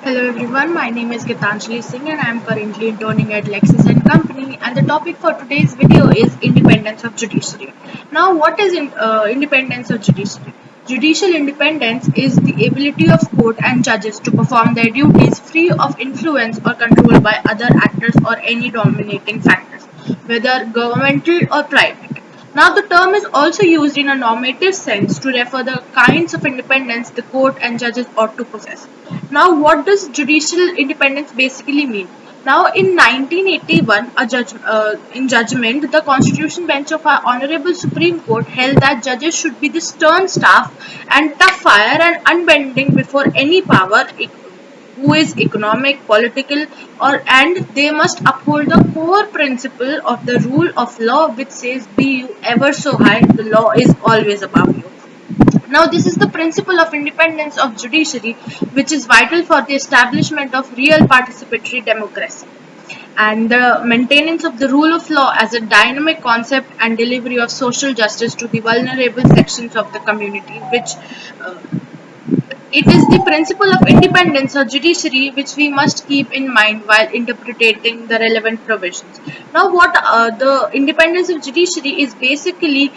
Hello everyone, my name is Gitanjali Singh and I am currently interning at Lexis and Company, and the topic for today's video is independence of judiciary. Now what is independence of judiciary? Judicial independence is the ability of court and judges to perform their duties free of influence or control by other actors or any dominating factors, whether governmental or private. Now, the term is also used in a normative sense to refer the kinds of independence the court and judges ought to possess. Now, what does judicial independence basically mean? Now, in 1981, in judgment, the Constitution Bench of our Honorable Supreme Court held that judges should be the stern staff and tough fire and unbending before any power, who is economic, political, or and they must uphold the core principle of the rule of law, which says, "Be you ever so high, the law is always above you." Now, this is the principle of independence of judiciary, which is vital for the establishment of real participatory democracy and the maintenance of the rule of law as a dynamic concept and delivery of social justice to the vulnerable sections of the community, which uh, it is the principle of independence of judiciary which we must keep in mind while interpreting the relevant provisions. Now, what the independence of judiciary is basically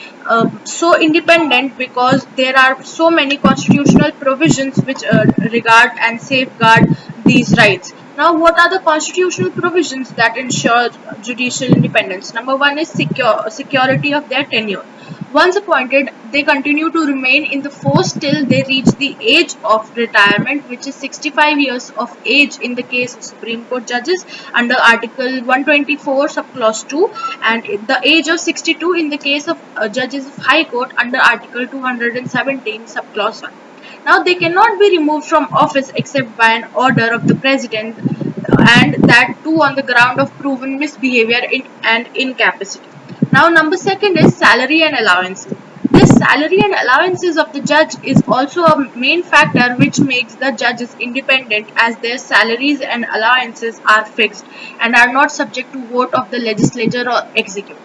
so independent because there are so many constitutional provisions which regard and safeguard these rights. Now, what are the constitutional provisions that ensure judicial independence? Number one is security of their tenure. Once appointed, they continue to remain in the force till they reach the age of retirement, which is 65 years of age in the case of Supreme Court judges under Article 124, subclause 2, and the age of 62 in the case of judges of High Court under Article 217, subclause 1. Now, they cannot be removed from office except by an order of the President, and that too on the ground of proven misbehavior and incapacity. Now, number second is salary and allowances. This salary and allowances of the judge is also a main factor which makes the judges independent, as their salaries and allowances are fixed and are not subject to vote of the legislature or executive.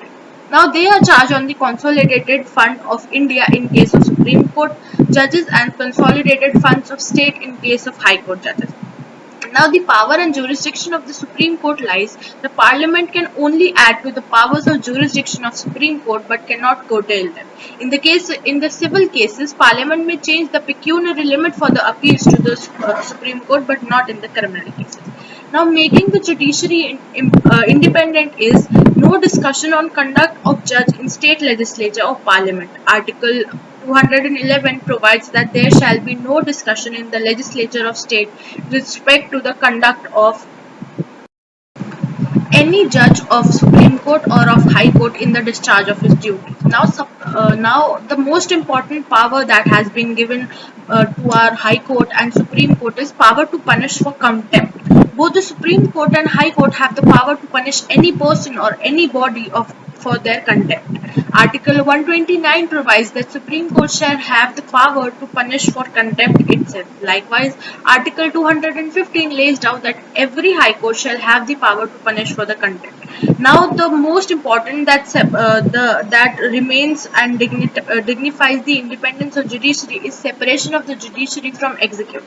Now, they are charged on the Consolidated Fund of India in case of Supreme Court judges and Consolidated Funds of State in case of High Court judges. Now, the power and jurisdiction of the Supreme Court lies. The Parliament can only add to the powers of jurisdiction of Supreme Court but cannot curtail them. In the civil cases, Parliament may change the pecuniary limit for the appeals to the Supreme Court, but not in the criminal cases. Now, making the judiciary independent is no discussion on conduct of judge in state legislature or parliament. Article 211 provides that there shall be no discussion in the legislature of state with respect to the conduct of any judge of Supreme Court or of High Court in the discharge of his duties. Now the most important power that has been given to our High Court and Supreme Court is power to punish for contempt. Both the Supreme Court and High Court have the power to punish any person or any body for their contempt. Article 129 provides that Supreme Court shall have the power to punish for contempt itself. Likewise, Article 215 lays down that every High Court shall have the power to punish for the contempt. Now, the most important that remains and dignifies the independence of judiciary is separation of the judiciary from executive.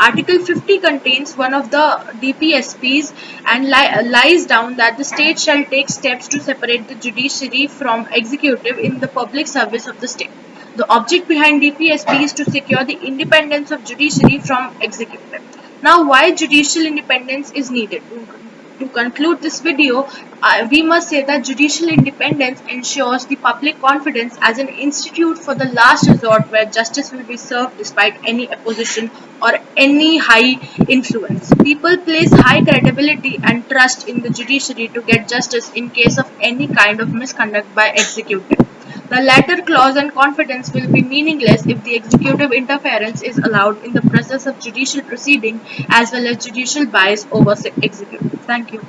Article 50 contains one of the DPSPs and lies down that the state shall take steps to separate the judiciary from executive in the public service of the state. The object behind DPSP is to secure the independence of judiciary from executive. Now, why judicial independence is needed? To conclude this video, we must say that judicial independence ensures the public confidence as an institute for the last resort where justice will be served despite any opposition or any high influence. People place high credibility and trust in the judiciary to get justice in case of any kind of misconduct by executive. The latter clause and confidence will be meaningless if the executive interference is allowed in the process of judicial proceeding as well as judicial bias over executive. Thank you.